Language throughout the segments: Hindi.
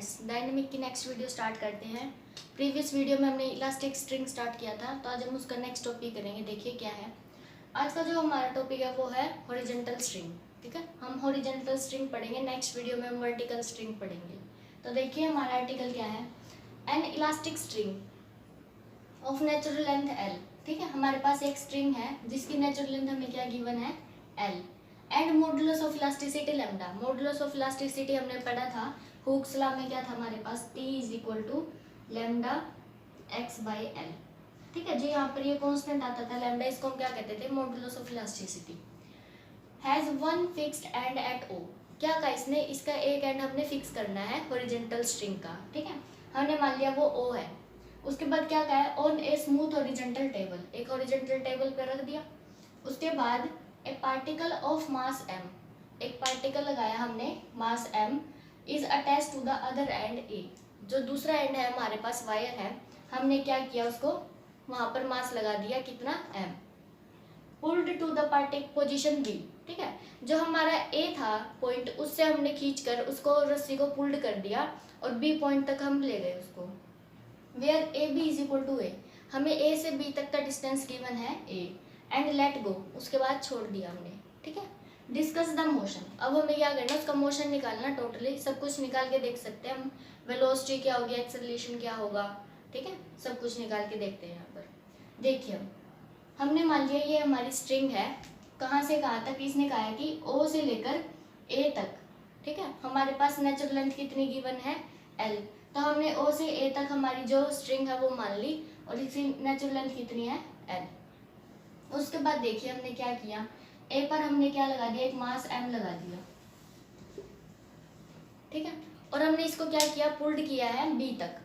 फ्रेंड्स, डायनेमिक की नेक्स्ट वीडियो स्टार्ट करते हैं। प्रीवियस वीडियो में हमने इलास्टिक स्ट्रिंग स्टार्ट किया था, तो आज हम उसका नेक्स्ट टॉपिक करेंगे। देखिए क्या है आज का जो हमारा टॉपिक है, वो है हॉरिजॉन्टल स्ट्रिंग। ठीक है, हम हॉरिजॉन्टल स्ट्रिंग पढ़ेंगे। नेक्स्ट वीडियो में हम वर्टिकल स्ट्रिंग पढ़ेंगे। तो देखिए हमारा आर्टिकल क्या है, N elastic string of natural length L. ठीक है, हमारे पास एक स्ट्रिंग है जिसकी नेचुरल लेंथ हमें क्या गिवन है, L, and modulus of elasticity lambda. Modulus of elasticity हमने पढ़ा था हुक्स लॉ में, क्या था हमारे पास, P is equal to lambda x by L. ठीक है जी, यहाँ पर ये कांस्टेंट आता था लैम्डा, इसको हम क्या कहते थे, modulus of elasticity. Has one fixed end at O. क्या कहा इसने, इसका एक एंड हमने फिक्स करना है हॉरिजॉन्टल स्ट्रिंग का। ठीक है, हमने मान लिया वो O है। उसके बाद क्या कहा है, on a smooth horizontal table, एक हॉरिजॉन्टल टेबल पे रख दिया। उसके बाद a particle of mass m, एक पार्टिकल लगाया हमने mass m, is attach to the other end A. जो दूसरा एंड है हमारे पास वायर है, हमने क्या किया, उसको वहां पर मास लगा दिया, कितना, m। Pulled to the particle position b। ठीक है, जो हमारा a था पॉइंट, उससे हमने खींचकर उसको रस्सी को पुल्ड कर दिया और b पॉइंट तक हम ले गए उसको। Where A B is equal to A, हमें ए से बी तक का डिस्टेंस गिवन है ए, एंड लेट गो, उसके बाद छोड़ दिया हमने। ठीक है, डिस्कस द मोशन, अब हमें क्या करना, उसका मोशन निकालना। टोटली सब कुछ निकाल के देख सकते हैं हम, वेलोसिटी क्या होगी, एक्सेलरेशन क्या होगा। ठीक है, सब कुछ निकाल के देखते हैं। यहाँ पर देखिए, हमने मान लिया ये हमारी स्ट्रिंग है, कहाँ से कहाँ तक, इसने कहा है कि ओ से लेकर ए तक। ठीक है, हमारे पास नेचुरल लेंथ कितनी गिवन है, एल, तो हमने ओ से ए तक हमारी जो स्ट्रिंग है वो मान ली, और इसकी नेचुरल लेंथ कितनी है, एल। उसके बाद देखिए हमने क्या किया, ए पर हमने क्या लगा दिया, एक मास एम लगा दिया। ठीक है, और हमने इसको क्या किया, पुल्ड किया है बी तक।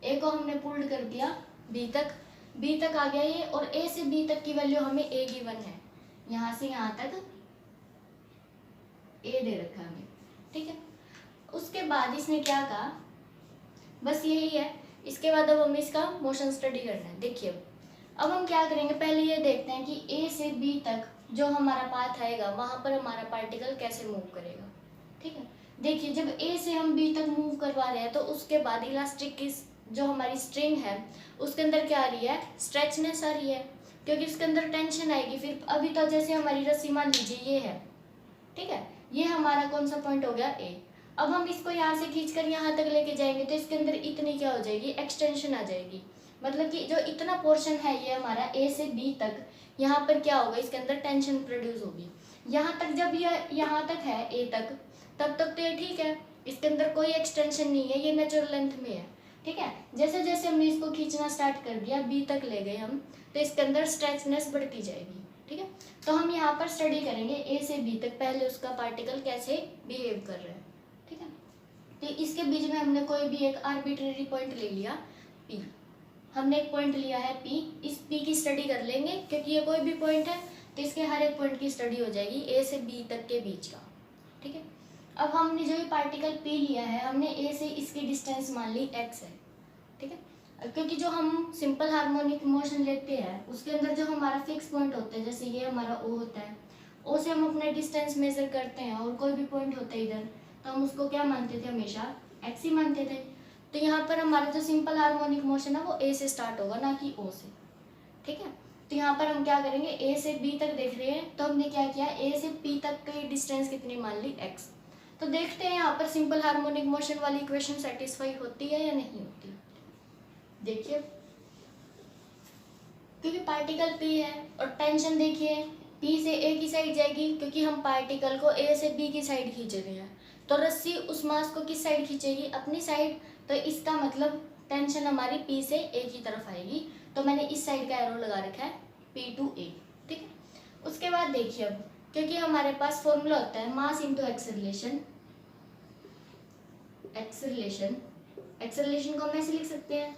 ए को हमने पुल्ड कर दिया बी तक, बी तक आ गया ये, और ए से बी तक की वैल्यू हमें ए गिवन है, यहाँ से यहाँ तक ए दे रखा हमें। ठीक है, उसके बाद इसने क्या कहा, बस यही है। इसके बाद अब हमें इसका मोशन स्टडी करना है। देखिए अब हम क्या करेंगे, पहले ये देखते हैं कि ए से बी तक जो हमारा पाथ आएगा, वहां पर हमारा पार्टिकल कैसे मूव करेगा। ठीक है, देखिए जब ए से हम बी तक मूव करवा रहे हैं, तो उसके बाद इलास्टिक की जो हमारी स्ट्रिंग है, उसके अंदर क्या आ रही है, स्ट्रेचनेस आ रही है, क्योंकि इसके अंदर टेंशन आएगी। फिर अभी तो जैसे हमारी रस्सी मान लीजिए ये है, ठीक है, ये हमारा कौन सा पॉइंट हो गया, ए। अब हम इसको यहाँ से खींचकर यहाँ तक लेके जाएंगे, तो इसके अंदर इतनी क्या हो जाएगी, एक्सटेंशन आ जाएगी। मतलब कि जो इतना पोर्शन है ये हमारा ए से बी तक, यहाँ पर क्या होगा, इसके अंदर टेंशन प्रोड्यूस होगी। यहाँ तक जब यह यहाँ तक है ए तक, तब तक तो ये ठीक है, इसके अंदर कोई एक्सटेंशन नहीं है, ये नेचुरल लेंथ में है। ठीक है, जैसे जैसे हमने इसको खींचना स्टार्ट कर दिया, बी तक ले गए हम, तो इसके अंदर स्ट्रेचनेस बढ़ती जाएगी। ठीक है, तो हम यहाँ पर स्टडी करेंगे ए से बी तक, पहले उसका पार्टिकल कैसे बिहेव कर रहा है। ठीक है, तो इसके बीच में हमने कोई भी एक आर्बिट्रेरी पॉइंट ले लिया पी, हमने एक पॉइंट लिया है पी, इस पी की स्टडी कर लेंगे, क्योंकि ये कोई भी पॉइंट है तो इसके हर एक पॉइंट की स्टडी हो जाएगी ए से बी तक के बीच का। ठीक है, अब हमने जो ये पार्टिकल पी लिया है, हमने ए से इसकी डिस्टेंस मान ली एक्स है। ठीक है, क्योंकि जो हम सिंपल हार्मोनिक मोशन लेते हैं, उसके अंदर जो हमारा फिक्स पॉइंट होता है, जैसे ये हमारा ओ होता है, ओ से हम अपना डिस्टेंस मेजर करते हैं, और कोई भी पॉइंट होता है इधर, तो हम उसको क्या मानते थे, हमेशा एक्स ही मानते थे। तो यहाँ पर हमारा जो सिंपल हार्मोनिक मोशन है वो ए से स्टार्ट होगा, ना कि ओ से। ठीक है, तो यहाँ पर हम क्या करेंगे, ए से बी तक देख रहे हैं, तो हमने क्या किया, ए से पी तक की डिस्टेंस कितनी मान ली, एक्स। तो देखते हैं यहाँ पर सिंपल हार्मोनिक मोशन वाली इक्वेशन सेटिस्फाई होती है या नहीं होती। देखिए, क्योंकि पार्टिकल पी है और टेंशन देखिए पी से ए की साइड जाएगी, क्योंकि हम पार्टिकल को ए से बी की साइड खींच रहे हैं, तो रस्सी उस मास को किस साइड खींचेगी, अपनी साइड। तो इसका मतलब टेंशन हमारी पी से ए की तरफ आएगी, तो मैंने इस साइड का एरो लगा रखा है पी टू ए। ठीक है, उसके बाद देखिए अब, क्योंकि हमारे पास फॉर्मूला होता है मास इंटू एक्सेलरेशन, एक्सेलरेशन को हम ऐसे लिख सकते हैं,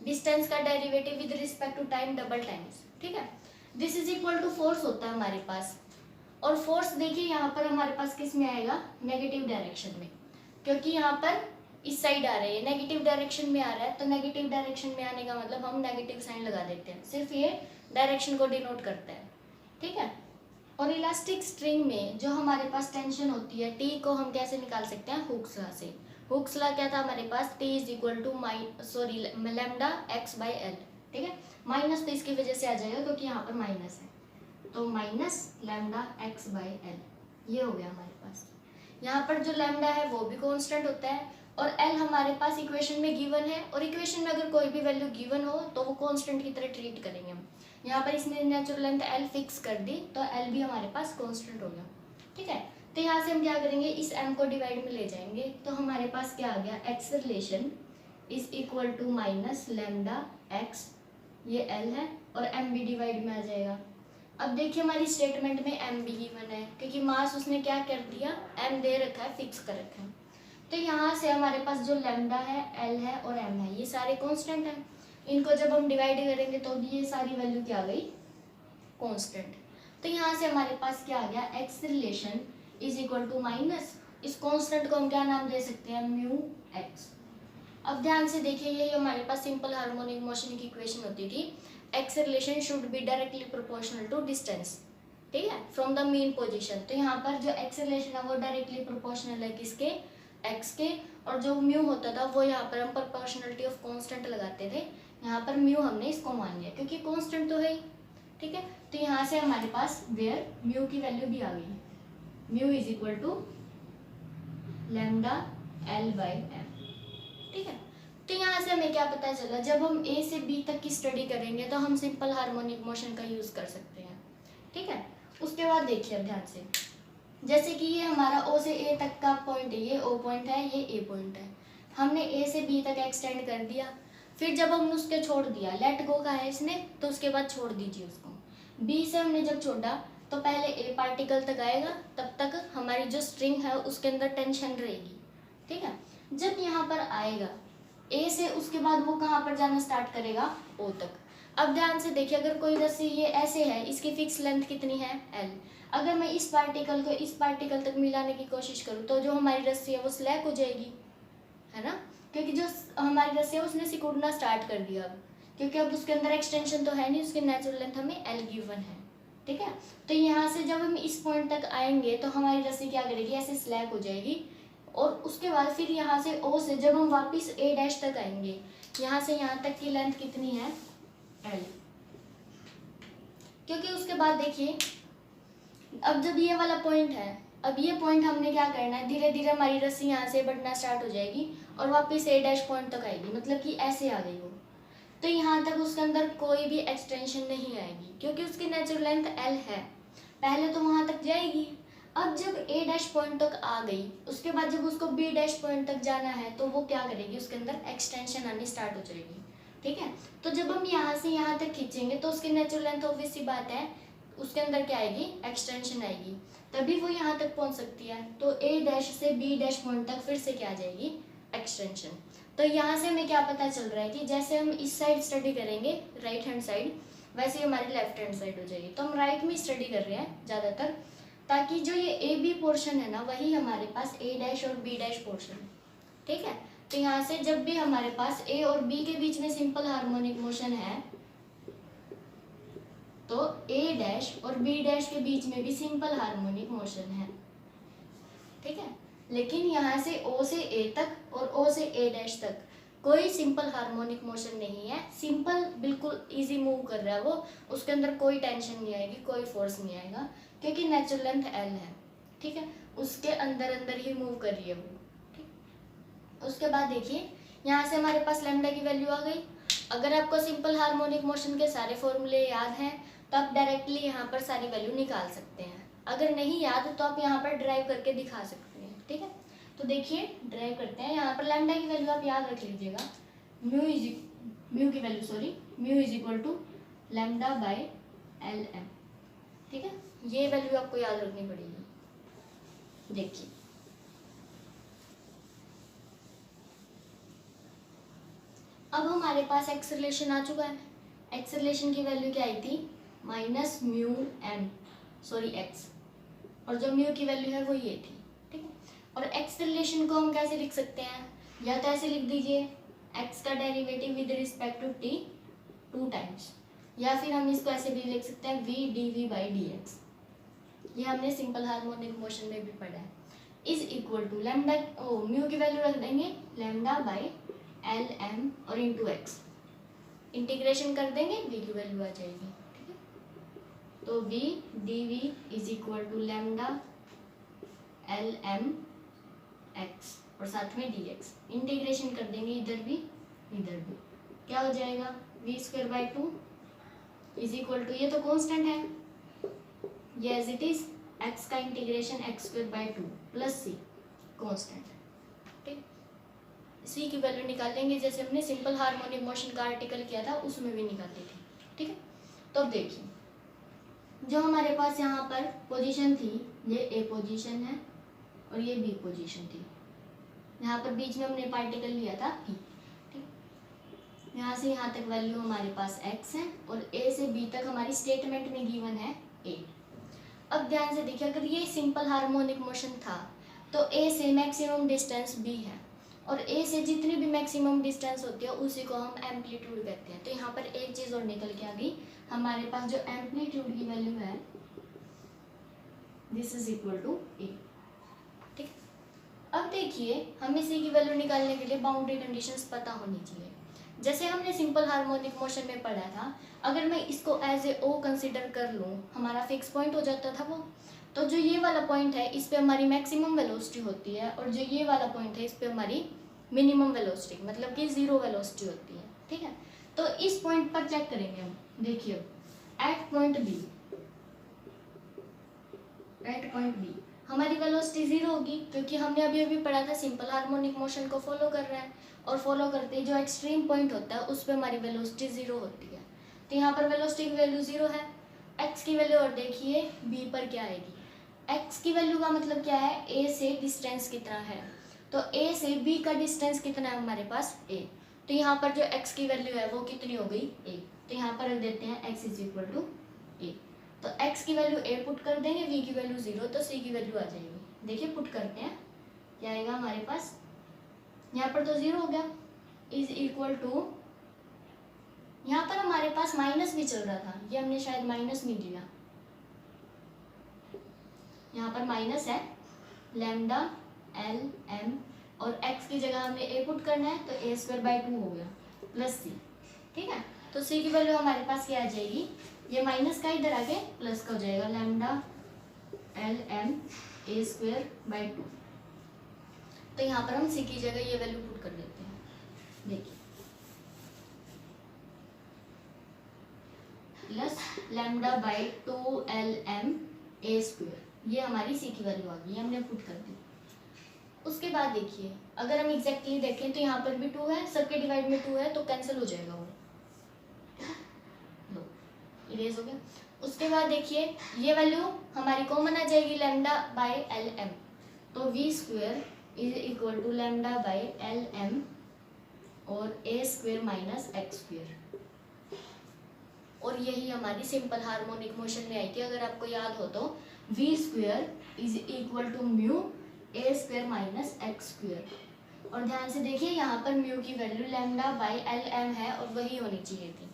डिस्टेंस का derivative with respect to time double times. ठीक है, this is equal to force होता है हमारे पास, और फोर्स देखिए यहाँ पर हमारे पास किस में आएगा, नेगेटिव डायरेक्शन में, क्योंकि यहाँ पर इस साइड आ रहा है, नेगेटिव डायरेक्शन में आ रहा है, तो नेगेटिव डायरेक्शन में आने का मतलब हम नेगेटिव साइन लगा देते हैं, सिर्फ ये डायरेक्शन को डिनोट करता है। ठीक है, और इलास्टिक स्ट्रिंग में जो हमारे पास टेंशन होती है टी को हम कैसे निकाल सकते हैं, हुक्स लॉ से। हुक्स लॉ क्या था हमारे पास, t is equal to lambda x by L, ठीक है। माइनस तो इसकी वजह से आ जाएगा क्योंकि यहाँ पर माइनस है, तो minus lambda x by L, ये हो गया हमारे पास। यहाँ पर जो लैम्डा है वो भी कांस्टेंट होता है और एल हमारे पास इक्वेशन में गिवन है, और इक्वेशन में अगर कोई भी वैल्यू गिवन हो तो वो कांस्टेंट की तरह ट्रीट करेंगे हम। यहाँ पर इसने नेचुरल लेंथ एल फिक्स कर दी तो एल भी हमारे पास कांस्टेंट हो गया, ठीक है। तो यहाँ से हम क्या करेंगे, इस m को डिवाइड में ले जाएंगे तो हमारे पास क्या आ गया, acceleration is equal to minus lambda x, ये l है, और m भी डिवाइड में आ जाएगा। अब देखिए हमारी स्टेटमेंट में m भी गिवन है क्योंकि मास उसने क्या कर दिया, m दे रखा है, फिक्स कर रखा है। तो यहाँ से हमारे पास जो लैम्डा है, l है और m है, ये सारे कांस्टेंट हैं। इनको जब हम डिवाइड करेंगे तो भी ये सारी वैल्यू क्या आ गई, कांस्टेंट। तो यहाँ से हमारे पास क्या आ गया, acceleration is equal to minus, इस कांस्टेंट को हम क्या नाम दे सकते हैं, म्यू एक्स। अब ध्यान से देखिए, ये हमारे पास सिंपल हार्मोनिक मोशन की इक्वेशन होती थी, acceleration should be directly proportional to distance, ठीक है, फ्रॉम द मीन पोजीशन। तो यहाँ पर जो एक्सेलरेशन है वो डायरेक्टली प्रोपोर्शनल है किसके, एक्स के, और जो म्यू होता था वो यहाँ पर हम प्रोपोर्शनलिटी ऑफ कांस्टेंट लगाते थे, यहाँ पर म्यू हमने इसको मान लिया क्योंकि कांस्टेंट तो है ही, ठीक है। तो यहाँ से हमारे पास वेयर म्यू की वैल्यू भी आ गई, mu is equal to lambda L by M, ठीक है। तो यहाँ से हमें क्या पता चला, जब हम ए से बी तक की स्टडी करेंगे तो हम सिंपल हार्मोनिक मोशन का यूज कर सकते हैं, ठीक है। उसके बाद देखिए अब ध्यान से, जैसे कि ये हमारा ओ से ए तक का पॉइंट है, ये ओ पॉइंट है, ये ए पॉइंट है, हमने ए से बी तक एक्सटेंड कर दिया। फिर जब हमने उसके छोड़ दिया, लेट गो का है इसने, तो उसके बाद छोड़ दीजिए उसको। बी से हमने जब छोड़ा तो पहले ए पार्टिकल तक आएगा, तब तक हमारी जो स्ट्रिंग है उसके अंदर टेंशन रहेगी, ठीक है। जब यहाँ पर आएगा ए से, उसके बाद वो कहाँ पर जाना स्टार्ट करेगा, ओ तक। अब ध्यान से देखिए, अगर कोई रस्सी ये ऐसे है, इसकी फिक्स लेंथ कितनी है, एल। अगर मैं इस पार्टिकल को इस पार्टिकल तक मिलाने की कोशिश करूँ तो जो हमारी रस्सी है वो स्लैक हो जाएगी, है ना, क्योंकि जो हमारी रस्सी है उसने सिकुड़ना स्टार्ट कर दिया अब, क्योंकि अब उसके अंदर एक्सटेंशन तो है नहीं, उसकी नेचुरल लेंथ हमें एल गिवन है, ठीक है। तो यहाँ से जब हम इस पॉइंट तक आएंगे तो हमारी रस्सी क्या करेगी, ऐसे स्लैक हो जाएगी, और उसके बाद फिर यहाँ से ओ से जब हम वापस ए डैश तक आएंगे, यहाँ से यहाँ तक की लेंथ कितनी है, एल। क्योंकि उसके बाद देखिए, अब जब ये वाला पॉइंट है, अब ये पॉइंट हमने क्या करना है, धीरे धीरे हमारी रस्सी यहाँ से बढ़ना स्टार्ट हो जाएगी और वापस ए डैश पॉइंट तक आएगी, मतलब कि ऐसे आ गई वो। तो यहाँ तक उसके अंदर कोई भी एक्सटेंशन नहीं आएगी क्योंकि उसकी नेचुरल लेंथ एल है, पहले तो वहाँ तक जाएगी। अब जब ए डैश पॉइंट तक आ गई, उसके बाद जब उसको बी डैश पॉइंट तक जाना है तो वो क्या करेगी, उसके अंदर एक्सटेंशन आनी स्टार्ट हो जाएगी, ठीक है। तो जब हम यहाँ से यहाँ तक खींचेंगे तो उसकी नेचुरल लेंथ ऑब्वियस सी बात है, उसके अंदर क्या आएगी, एक्सटेंशन आएगी, तभी वो यहाँ तक पहुँच सकती है। तो ए डैश से बी डैश पॉइंट तक फिर से क्या आ जाएगी, एक्सटेंशन। तो यहाँ से हमें क्या पता चल रहा है कि जैसे हम इस साइड स्टडी करेंगे राइट हैंड साइड, वैसे हमारी लेफ्ट हैंड साइड हो जाएगी। तो हम राइट में स्टडी कर रहे हैं ज़्यादातर, ताकि जो ये ए बी पोर्शन है ना, वही हमारे पास ए डैश और बी डैश पोर्शन, ठीक है। तो यहाँ से जब भी हमारे पास ए और बी के बीच में सिंपल हार्मोनिक मोशन है, तो ए डैश और बी डैश के बीच में भी सिंपल हार्मोनिक मोशन है, ठीक है। लेकिन यहाँ से ओ से ए तक और ओ से ए डैश तक कोई सिंपल हार्मोनिक मोशन नहीं है, सिंपल बिल्कुल इजी मूव कर रहा है वो, उसके अंदर कोई टेंशन नहीं आएगी, कोई फोर्स नहीं आएगा, क्योंकि नेचुरल लेंथ एल है, ठीक है, उसके अंदर अंदर ही मूव कर रही है वो, ठीक। उसके बाद देखिए, यहाँ से हमारे पास लैम्डा की वैल्यू आ गई। अगर आपको सिंपल हार्मोनिक मोशन के सारे फॉर्मूले याद हैं तो आप डायरेक्टली यहाँ पर सारी वैल्यू निकाल सकते हैं, अगर नहीं याद तो आप यहाँ पर ड्राइव करके दिखा सकते हैं, ठीक है। तो देखिए ड्राइव करते हैं, यहाँ पर लैम्डा की वैल्यू आप याद रख लीजिएगा, म्यू की value mu is equal to lambda by L M, ठीक है। ये वैल्यू आपको याद रखनी पड़ेगी। देखिए अब हमारे पास एक्सेलरेशन आ चुका है, एक्सेलरेशन की वैल्यू क्या आई थी, माइनस म्यू एम एक्स, और जो म्यू की वैल्यू है वो ये थी, ठीक है। और एक्सेलरेशन को हम कैसे लिख सकते हैं, या तो ऐसे लिख दीजिए, एक्स का derivative with respect to t 2 times, या फिर हम इसको ऐसे भी लिख सकते हैं v d v by d x. ये हमने सिंपल हार्मोनिक मोशन में भी पढ़ा है। Is equal to lambda, mu की वैल्यू रख देंगे लैम्डा बाई एल एम और इंटू एक्स, इंटीग्रेशन कर देंगे वी की वैल्यू आ जाएगी। ठीक है, तो v d v is equal to lambda L M x और साथ में डी एक्स, इंटीग्रेशन कर देंगे इधर भी क्या हो जाएगा v square by two is equal to, ये तो कांस्टेंट है, ये एज इट इज एक्स का integration x square by two plus C constant. ठीक, सी की वैल्यू निकाल लेंगे जैसे हमने सिंपल हार्मोनिक मोशन का आर्टिकल किया था उसमें भी निकाली थी। ठीक है, तो अब देखिए जो हमारे पास यहाँ पर पोजीशन थी, ये ए पोजीशन है और ये बी पोजीशन थी, यहाँ पर बीच में हमने पार्टिकल लिया था ई। ठीक, यहाँ से यहाँ तक वैल्यू हमारे पास x है और a से b तक हमारी स्टेटमेंट में गिवन है a। अब ध्यान से देखिए, अगर ये सिंपल हार्मोनिक मोशन था तो a से मैक्सिमम डिस्टेंस b है और a से जितनी भी मैक्सिमम डिस्टेंस होती है उसी को हम एम्पलीट्यूड कहते हैं। तो यहाँ पर एक चीज़ और निकल के आ गई, हमारे पास जो एम्पलीट्यूड की वैल्यू है this is equal to a। ठीक, अब देखिए हमें c की वैल्यू निकालने के लिए बाउंड्री कंडीशंस पता होनी चाहिए। जैसे हमने सिंपल हार्मोनिक मोशन में पढ़ा था, अगर मैं इसको एज ए ओ कंसिडर कर लूँ, हमारा फिक्स पॉइंट हो जाता था वो, तो जो ये वाला पॉइंट है इस पे हमारी मैक्सिमम वेलोसिटी होती है और जो ये वाला पॉइंट है इस पे हमारी मिनिमम वेलोसिटी मतलब कि जीरो वेलोसिटी होती है। ठीक है, तो इस पॉइंट पर चेक करेंगे हम, देखिए एट पॉइंट बी हमारी वेलोसिटी जीरो होगी क्योंकि हमने अभी अभी पढ़ा था सिंपल हार्मोनिक मोशन को फॉलो कर रहा है और फॉलो करते ही जो एक्सट्रीम पॉइंट होता है उस पर हमारी वेलोसिटी जीरो होती है। तो यहाँ पर वेलोसिटी की वैल्यू जीरो है। एक्स की वैल्यू और देखिए बी पर क्या आएगी, एक्स की वैल्यू का मतलब क्या है, ए से डिस्टेंस कितना है, तो ए से बी का डिस्टेंस कितना है हमारे पास ए, तो यहाँ पर जो एक्स की वैल्यू है वो कितनी हो गई ए, तो यहाँ पर रख देते हैं एक्स इज इक्वल टू ए। तो x की वैल्यू a पुट कर देंगे, v की वैल्यू 0, तो c की वैल्यू आ जाएगी। देखिए पुट करते हैं क्या आएगा हमारे पास, यहाँ पर तो 0 हो गया, इज इक्वल टू, यहाँ पर हमारे पास माइनस भी चल रहा था, ये हमने शायद माइनस नहीं दिया, यहाँ पर माइनस है लैम्डा एल एम और x की जगह हमने a पुट करना है तो a स्क्वायर बाई टू हो गया प्लस c। ठीक है, तो c की वैल्यू हमारे पास क्या आ जाएगी, ये माइनस का इधर आके प्लस का हो जाएगा lambda L M a square by two. तो यहाँ पर हम सी की जगह ये वैल्यू पुट कर देते हैं, देखिए plus lambda by two L M a square, ये हमारी सी की वैल्यू आ गई, हमने पुट कर दी। उसके बाद देखिए अगर हम एग्जैक्टली देखें तो यहाँ पर भी 2 है, सबके डिवाइड में 2 है तो कैंसिल हो जाएगा वो, इरेज हो गया। उसके बाद देखिए ये वैल्यू हमारी कॉमन आ जाएगी लैम्डा बाई एल एम, तो v square is equal to lambda by L M और a square minus x square, और यही हमारी सिंपल हार्मोनिक मोशन में आई थी। अगर आपको याद हो तो v square is equal to mu a square minus x square, और ध्यान से देखिए यहाँ पर म्यू की value lambda by L M है और वही होनी चाहिए थी,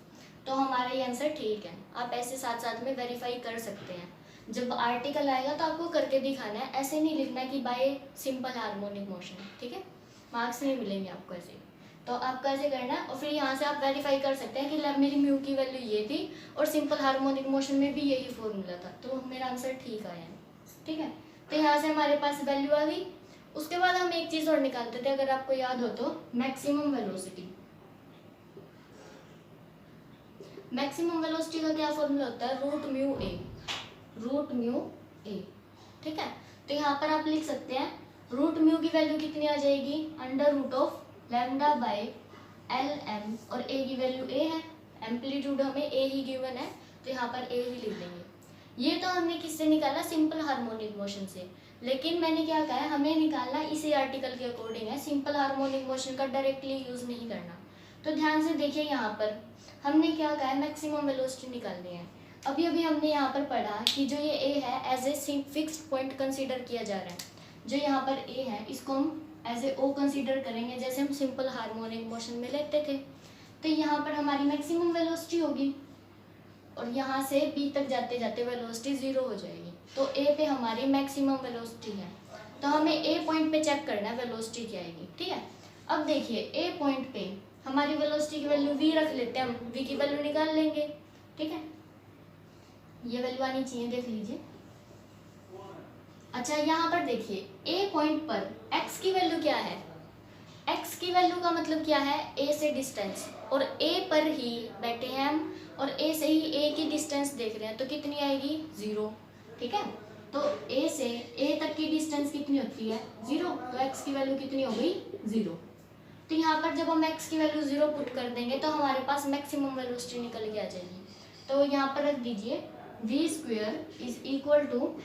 तो हमारा ये आंसर ठीक है। आप ऐसे साथ साथ में वेरीफाई कर सकते हैं, जब आर्टिकल आएगा तो आपको करके दिखाना है, ऐसे नहीं लिखना है कि बाय सिंपल हार्मोनिक मोशन। ठीक है, मार्क्स नहीं मिलेंगे आपको ऐसे, तो आपको ऐसे करना है और फिर यहाँ से आप वेरीफाई कर सकते हैं कि मेरी म्यू की वैल्यू ये थी और सिंपल हार्मोनिक मोशन में भी यही फॉर्मूला था, तो मेरा आंसर ठीक आया है। ठीक है, तो यहाँ से हमारे पास वैल्यू आ गई। उसके बाद हम एक चीज़ और निकालते थे, अगर आपको याद हो तो, मैक्सिमम वेलोसिटी। मैक्सिमम वेलोसिटी का क्या फॉर्मूला होता है, रूट म्यू ए। ठीक है, तो यहाँ पर आप लिख सकते हैं रूट म्यू की वैल्यू कितनी आ जाएगी, under root of lambda by L M, और ए की वैल्यू ए है, एम्पलीट्यूड हमें ए ही गिवन है तो यहाँ पर ए ही लिख देंगे। ये तो हमने किससे निकाला, सिंपल हार्मोनिक मोशन से, लेकिन मैंने क्या कहा है हमें निकालना इसी आर्टिकल के अकॉर्डिंग है, सिंपल हार्मोनिक मोशन का डायरेक्टली यूज नहीं करना। तो ध्यान से देखिए यहाँ पर हमने क्या कहा है, मैक्सिमम वेलोसिटी निकालनी है। अभी अभी हमने यहाँ पर पढ़ा कि जो ये ए है as a fixed point consider किया जा रहा है, जो यहाँ पर ए है इसको हम एज ए ओ कंसीडर करेंगे जैसे हम सिंपल हार्मोनिक मोशन में लेते थे। तो यहाँ पर हमारी मैक्सिमम वेलोसिटी होगी और यहाँ से बी तक जाते जाते वेलोसिटी 0 हो जाएगी, तो ए पे हमारी मैक्सिमम वेलोसिटी है। तो हमें ए पॉइंट पे चेक करना है वेलोसिटी क्या आएगी, ठीक है। अब देखिए ए पॉइंट पे हमारी वेलोसिटी की वैल्यू v रख लेते हैं, हम v की वैल्यू निकाल लेंगे, ठीक है। ये वैल्यू आनी चाहिए, देख लीजिए। अच्छा यहाँ पर देखिए ए पॉइंट पर x की वैल्यू क्या है, x की वैल्यू का मतलब क्या है, a से डिस्टेंस, और a पर ही बैठे हैं हम और a से ही a की डिस्टेंस देख रहे हैं, तो कितनी आएगी 0, ठीक है। तो a से a तक की डिस्टेंस कितनी होती है 0, तो x की वैल्यू कितनी हो गई 0। तो यहाँ पर जब हम x की वैल्यू 0 पुट कर देंगे तो हमारे पास मैक्सिमम वेलोसिटी निकल के आ जाएगी। तो यहाँ पर रख दीजिए v² is equal to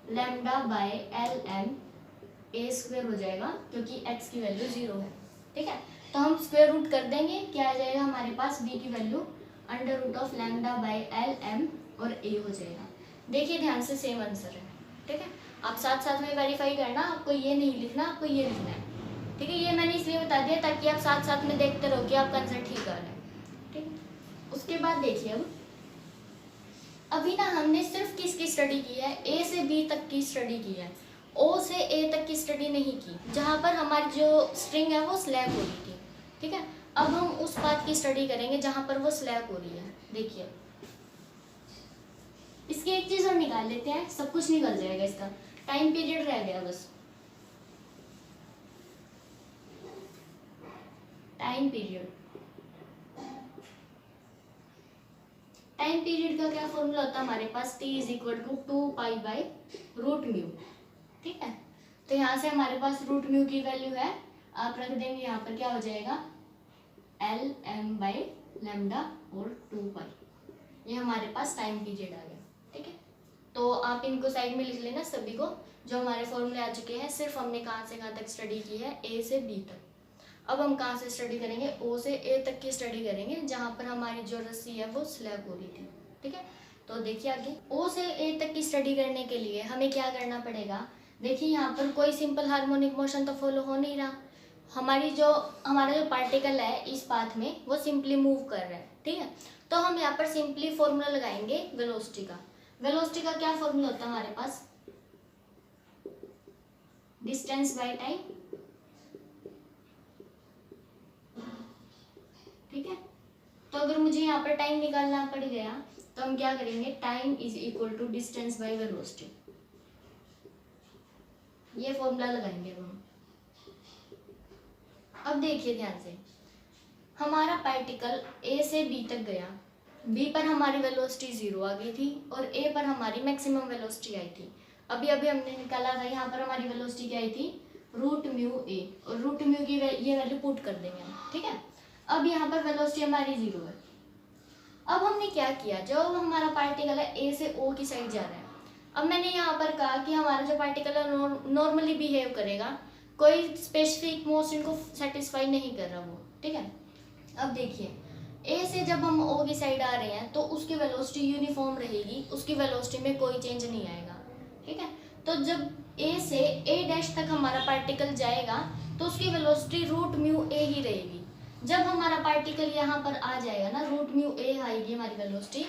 lambda by LM a² हो जाएगा, क्योंकि x की वैल्यू 0 है, ठीक है। तो हम स्क्वायर रूट कर देंगे, क्या आ जाएगा हमारे पास v की value under root of lambda by LM और a हो जाएगा। देखिए ध्यान से सेम आंसर है, ठीक है। आप साथ साथ में वेरीफाई करना, आपको ये नहीं लिखना, आपको ये लिखना है, ठीक है। ये मैंने इसलिए बता दिया ताकि आप साथ साथ में देखते रहो कि आपका आंसर ठीक आ रहा है, ठीक है। उसके बाद देखिए अब अभी ना हमने सिर्फ किसकी स्टडी की है, ए से बी तक की स्टडी की है, ओ से ए तक की स्टडी नहीं की, जहाँ पर हमारी जो स्ट्रिंग है वो स्लैग हो रही थी, ठीक है। अब हम उस बात की स्टडी करेंगे जहाँ पर वो स्लैग हो रही है। देखिए इसकी एक चीज और निकाल लेते हैं, सब कुछ निकल जाएगा, इसका टाइम पीरियड रह गया बस। टाइम पीरियड, टाइम पीरियड का क्या फॉर्मूला होता है हमारे पास, t इज इक्वल टू 2π/√μ, ठीक है। तो यहाँ से हमारे पास √μ की वैल्यू है, आप रख देंगे यहाँ पर, क्या हो जाएगा Lm/λ और 2π, ये हमारे पास टाइम पीरियड आ गया, ठीक है। तो आप इनको साइड में लिख लेना सभी को, जो हमारे फॉर्मूले आ चुके हैं। सिर्फ हमने कहाँ से कहाँ तक स्टडी की है, ए से बी तक। अब हम कहाँ से स्टडी करेंगे, ओ से ए तक की स्टडी करेंगे, जहाँ पर हमारी जो रस्सी है वो स्लैग हो रही थी, ठीक है। तो देखिए आगे ओ से ए तक की स्टडी करने के लिए हमें क्या करना पड़ेगा। देखिए यहाँ पर कोई सिंपल हार्मोनिक मोशन तो फॉलो हो नहीं रहा, हमारा जो पार्टिकल है इस पाथ में वो सिंपली मूव कर रहा है, ठीक है। तो हम यहाँ पर सिंपली फॉर्मूला लगाएंगे वेलोसिटी का। वेलोसिटी का क्या फॉर्मूला होता है हमारे पास, डिस्टेंस बाय टाइम, ठीक है। तो अगर मुझे यहाँ पर टाइम निकालना पड़ गया तो हम क्या करेंगे, time is equal to distance by velocity, ये फॉर्मूला लगाएंगे हम। अब देखिए ध्यान से, हमारा पार्टिकल ए से बी तक गया, बी पर हमारी वेलोसिटी 0 आ गई थी और ए पर हमारी मैक्सिमम वेलोसिटी आई थी। अभी अभी हमने निकाला था, यहाँ पर हमारी वेलोसिटी क्या आई थी √μ_a, और √μ की ये वैल्यू पुट कर देंगे हम, ठीक है। अब यहाँ पर वेलोसिटी हमारी 0 है। अब हमने क्या किया, जो हमारा पार्टिकल है ए से ओ की साइड जा रहा है, अब मैंने यहाँ पर कहा कि हमारा जो पार्टिकल है नॉर्मली बिहेव करेगा, कोई स्पेसिफिक मोशन को सेटिस्फाई नहीं कर रहा वो, ठीक है। अब देखिए ए से जब हम ओ की साइड आ रहे हैं तो उसकी वेलोसिटी यूनिफॉर्म रहेगी, उसकी वेलोसिटी में कोई चेंज नहीं आएगा, ठीक है। तो जब ए से a' तक हमारा पार्टिकल जाएगा तो उसकी वेलोसिटी √μ_a ही रहेगी। जब हमारा पार्टिकल यहाँ पर आ जाएगा ना, √μ_a आएगी हमारी वेलोसिटी,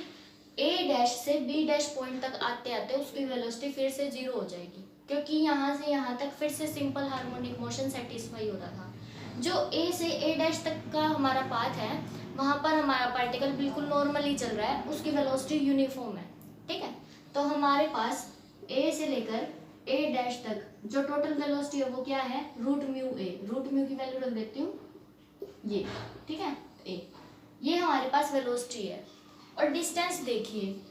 a' से b' पॉइंट तक आते आते उसकी वेलोसिटी फिर से 0 हो जाएगी, क्योंकि यहाँ से यहाँ तक फिर से सिंपल हार्मोनिक मोशन सेटिस्फाई हो रहा था। जो a से a' तक का हमारा पाथ है वहाँ पर हमारा पार्टिकल बिल्कुल नॉर्मली चल रहा है, उसकी वेलोसिटी यूनिफॉर्म है, ठीक है। तो हमारे पास a से लेकर a' तक जो टोटल वेलोसिटी है वो क्या है √μ_a, √μ की वैल्यू रख देती हूँ ये, ठीक है a, ये हमारे पास वेलोसिटी है। और डिस्टेंस देखिए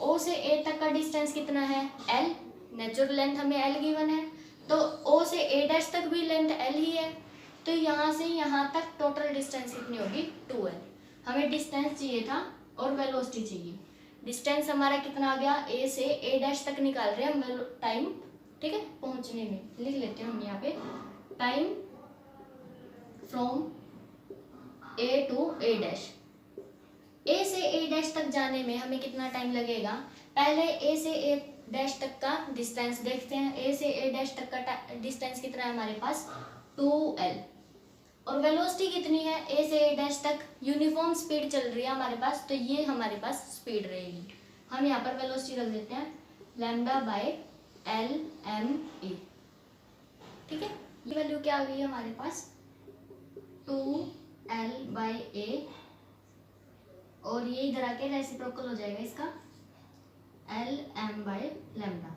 o से a तक का डिस्टेंस कितना है l, नेचुरल लेंथ हमें l गिवन है, तो o से a' तक भी लेंथ l ही है, तो यहाँ से यहाँ तक टोटल डिस्टेंस कितनी होगी 2l। हमें डिस्टेंस चाहिए था और वेलोसिटी चाहिए। डिस्टेंस हमारा कितना आ गया, a से a' तक निकाल रहे हैं हम टाइम, ठीक है, पहुंचने में लिख लेते हैं हम यहाँ पे time from a to a'। a से a' तक जाने में हमें कितना टाइम लगेगा, पहले a से a' तक का डिस्टेंस देखते हैं। a से a' तक का डिस्टेंस कितना है हमारे पास 2l, और वेलोसिटी कितनी है a से a' तक, यूनिफॉर्म स्पीड चल रही है हमारे पास, तो ये हमारे पास स्पीड रहेगी। हम यहाँ पर वेलोसिटी रख देते हैं λ/LmA, ठीक है, ये वैल्यू क्या आ गई है हमारे पास 2l/a, और ये इधर आके रेसिप्रोकल हो जाएगा इसका Lm/λ।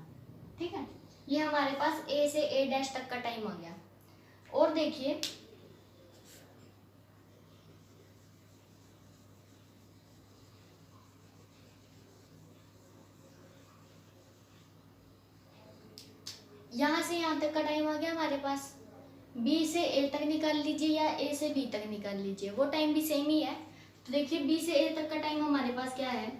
ठीक है, ये हमारे पास a से a डैश तक का टाइम आ गया। और देखिए यहाँ से यहाँ तक का टाइम आ गया हमारे पास। b से a तक निकाल लीजिए या a से b तक निकाल लीजिए, वो टाइम भी सेम ही है। तो देखिए b से a तक का टाइम हमारे पास क्या है,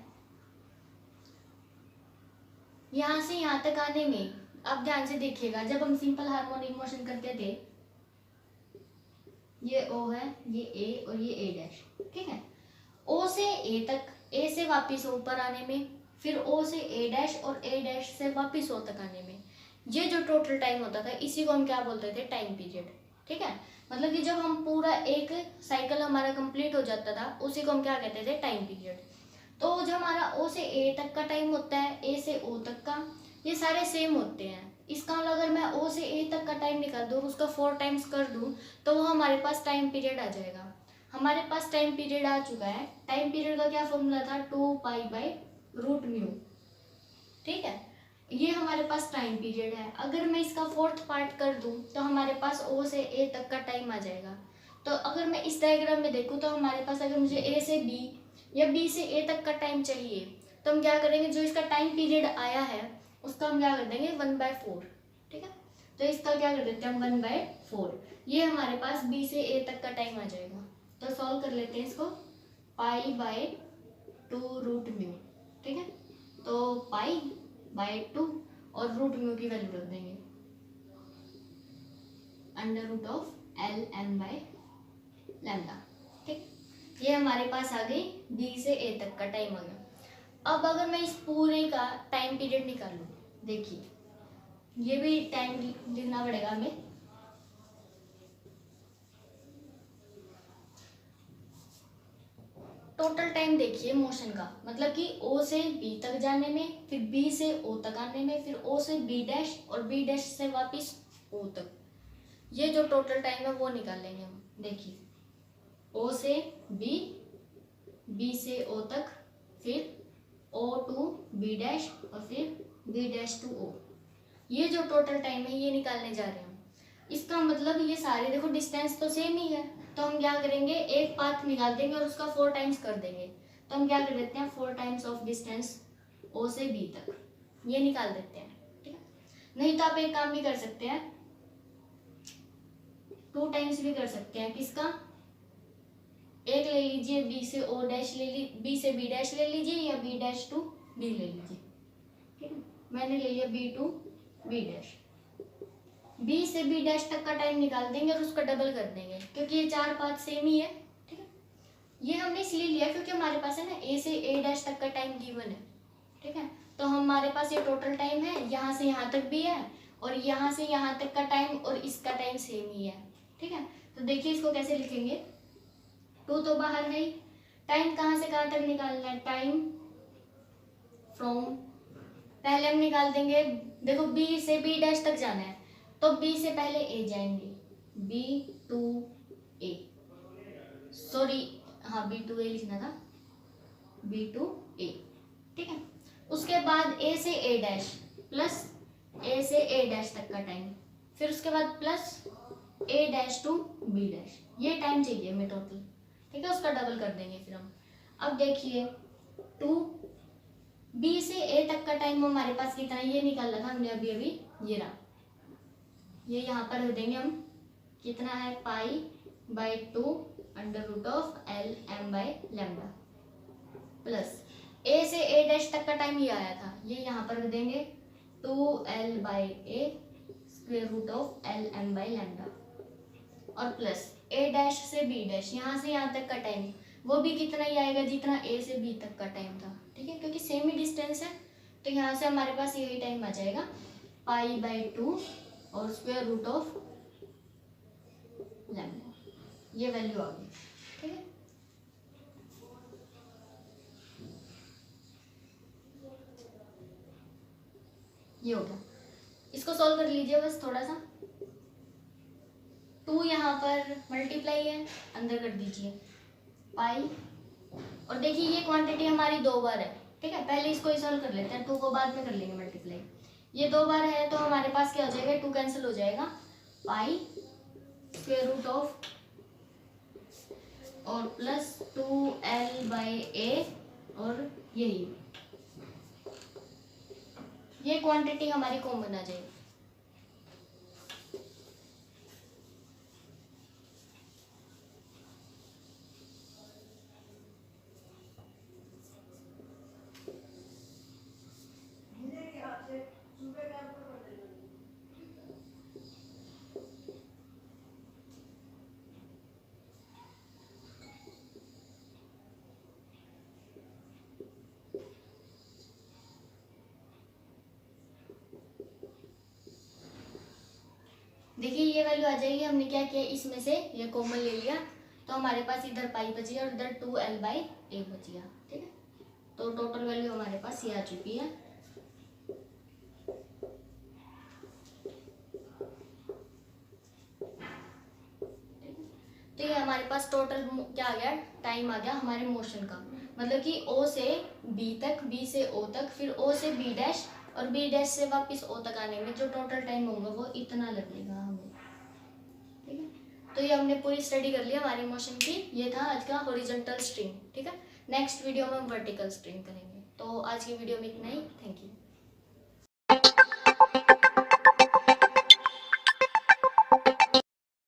यहाँ से यहाँ तक आने में, आप ध्यान से देखिएगा, जब हम सिंपल हार्मोनिक मोशन करते थे, ये O है, ये A और ये A डैश। ठीक है, O से A तक, A से वापस ऊपर आने में, फिर O से A डैश और A डैश से वापस O तक आने में, ये जो टोटल टाइम होता था इसी को हम क्या बोलते थे, टाइम पीरियड। ठीक है, मतलब कि जब हम पूरा एक साइकिल हमारा कंप्लीट हो जाता था उसी को हम क्या कहते थे, टाइम पीरियड। तो जो हमारा O से A तक का टाइम होता है, A से O तक का, ये सारे सेम होते हैं। इसका मतलब अगर मैं O से A तक का टाइम निकाल दूँ और उसका 4 टाइम्स कर दूँ तो वो हमारे पास टाइम पीरियड आ जाएगा। हमारे पास टाइम पीरियड आ चुका है। टाइम पीरियड का क्या फॉर्मूला था, 2π/√μ। ठीक है, ये हमारे पास टाइम पीरियड है। अगर मैं इसका 4th पार्ट कर दूं तो हमारे पास O से A तक का टाइम आ जाएगा। तो अगर मैं इस डायग्राम में देखूं तो हमारे पास अगर मुझे A से B या B से A तक का टाइम चाहिए तो हम क्या करेंगे, जो इसका टाइम पीरियड आया है उसका हम क्या कर देंगे, 1/4। ठीक है, तो इसका क्या कर देते हैं हम, 1/4। ये हमारे पास B से A तक का टाइम आ जाएगा। तो सॉल्व कर लेते हैं इसको, π/2√μ। ठीक है, तो π/2 और √μ की वैल्यू रख देंगे, √Lm/λ। ठीक, ये हमारे पास आ गई B से A तक का टाइम आ गया। अब अगर मैं इस पूरे का टाइम पीरियड निकालूं, देखिए ये भी टाइम लिखना पड़ेगा हमें। टोटल टाइम देखिए मोशन का, मतलब कि O से B तक जाने में, फिर B से O तक आने में, फिर O से B डैश और B डैश से वापस O तक, ये जो टोटल टाइम है वो निकालेंगे हम। देखिए O से B, B से O तक, फिर O to B डैश और फिर B डैश to O, ये जो टोटल टाइम है ये निकालने जा रहे हैं। इसका मतलब ये सारे देखो डिस्टेंस तो सेम ही है, तो हम क्या करेंगे, एक पाथ निकाल देंगे और उसका 4 टाइम्स कर देंगे। तो हम क्या कर देते हैं, 4 टाइम्स ऑफ डिस्टेंस O से B तक, ये निकाल देते हैं। ठीक है, नहीं तो आप एक काम भी कर सकते हैं, 2 टाइम्स भी कर सकते हैं। किसका, एक ले लीजिए B से O डैश ले ली, B से B डैश ले लीजिए, या B डैश टू B ले लीजिए। ठीक है, मैंने ले लिया B to B dash. B से B डैश तक का टाइम निकाल देंगे और उसका डबल कर देंगे, क्योंकि ये 4 पाथ सेम ही है। ठीक है, ये हमने इसलिए लिया क्योंकि हमारे पास है ना A से A डैश तक का टाइम गिवन है। ठीक है, तो हमारे पास ये टोटल टाइम है, यहाँ से यहाँ तक भी है और यहाँ से यहाँ तक का टाइम और इसका टाइम सेम ही है। ठीक है, तो देखिए इसको कैसे लिखेंगे, 2 तो बाहर है, टाइम कहाँ से कहाँ तक निकालना है, टाइम फ्रॉम, पहले हम निकाल देंगे, देखो B से B डैश तक जाना है तो B से पहले A जाएंगे, B टू A, सॉरी हाँ B टू A लिखना था, B टू A। ठीक है, उसके बाद A से A डैश प्लस A से A डैश तक का टाइम, फिर उसके बाद plus A dash to B dash, ये टाइम चाहिए हमें टोटल। ठीक है, उसका डबल कर देंगे फिर हम। अब देखिए 2 B से A तक का टाइम हमारे पास कितना है, ये निकाला था हमने अभी अभी, ये रहा, ये यहाँ पर रख देंगे हम, कितना है, π/2 √Lm/λ प्लस A से A डैश तक का टाइम ये आया था, ये यहाँ पर रख देंगे 2L/A √Lm/λ और प्लस A डैश से B डैश, यहाँ से यहाँ तक का टाइम वो भी कितना ही आएगा जितना A से B तक का टाइम था। ठीक है, क्योंकि सेम ही डिस्टेंस है तो यहाँ से हमारे पास यही टाइम आ जाएगा, π/2 और √λ, ये वैल्यू आ गई। ठीक है, ये हो गया, इसको सॉल्व कर लीजिए बस थोड़ा सा। 2 यहाँ पर मल्टीप्लाई है, अंदर कर दीजिए पाई। और देखिए ये क्वांटिटी हमारी 2 बार है, ठीक है। पहले इसको ही सॉल्व कर लेते हैं, 2 को बाद में कर लेंगे मल्टीप्लाई। ये 2 बार है तो हमारे पास क्या हो जाएगा, 2 कैंसिल हो जाएगा, पाई स्क्वायर रूट ऑफ और प्लस 2l/a और यही ये क्वांटिटी हमारी कॉमन आ जाएगी। देखिए ये वैल्यू आ जाएगी, हमने क्या किया इसमें से ये कॉमन ले लिया तो हमारे पास इधर पाई बची और इधर 2l/a बच गया, ठीक है। तो टोटल वैल्यू हमारे पास ये आ चुकी है। तो ये हमारे पास टोटल क्या आ गया, टाइम आ गया हमारे मोशन का, मतलब कि O से B तक, B से O तक, फिर O से B डैश और B डैश से वापस O तक आने में जो टोटल टाइम होगा वो इतना लगेगा हमें, ठीक है। तो ये हमने पूरी स्टडी कर लिया हमारी मोशन की। ये था आज का हॉरिजॉन्टल स्ट्रिंग, ठीक है। नेक्स्ट वीडियो में हम वर्टिकल स्ट्रिंग करेंगे। तो आज की वीडियो में इतना ही, थैंक यू।